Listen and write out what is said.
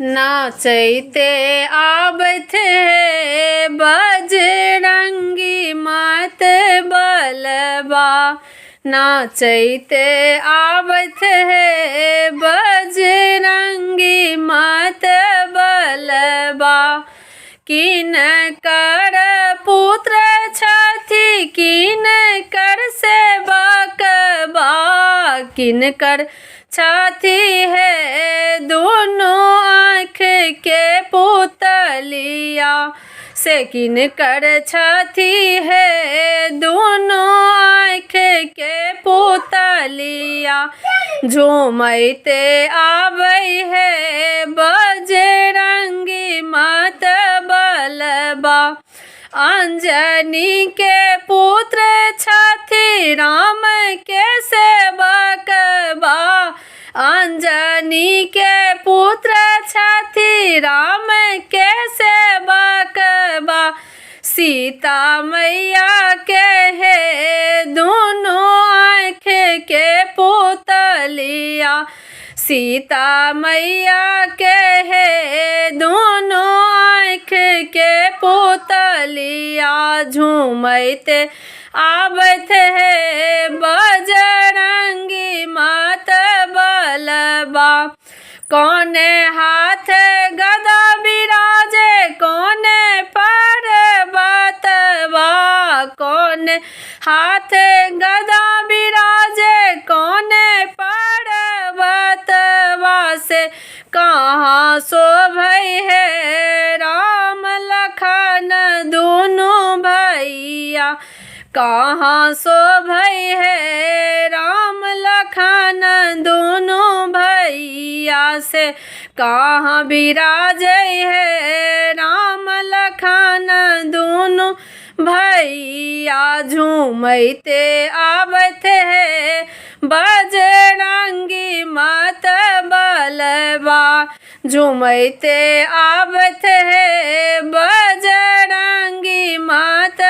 नाचैते आबत है बजरंगी मत बलबा। नाचैते आबत है बजरंगी मत बलबा। किनकर पुत्र छथि किनकर सेवक बा। किनकर छथि है दोनों आँख के पुतलिया से। किनकर छथि है दोनों आँख के पुतलिया। झूमैते आबै है बजरंगी मत बलबा। अंजनी के पुत्र छथि राम के सेवक बा। अंजनी के पुत्र छथि राम के सेवक बा। सीता मैया के है दोनों आँख के पुतलिया। सीता मैया के है दोनों आँख के पुतलिया। झूमैते आबत है बजरंगी मत बलबा। कौने हाथ गदा बिराजे कौने पर्वतवा। कौने हाथ गदा बिराजे कौने पर्वतवा से। कहाँ शोभै है राम लखन दोनों भैया। कहाँ शोभै है राम लखन दोनों भैया से। कहाँ बिराजै है राम लखन दोनों भैया। झूमैते आबत है बजरंगी मत बलबा। झूमैते आबत है बजरंगी मत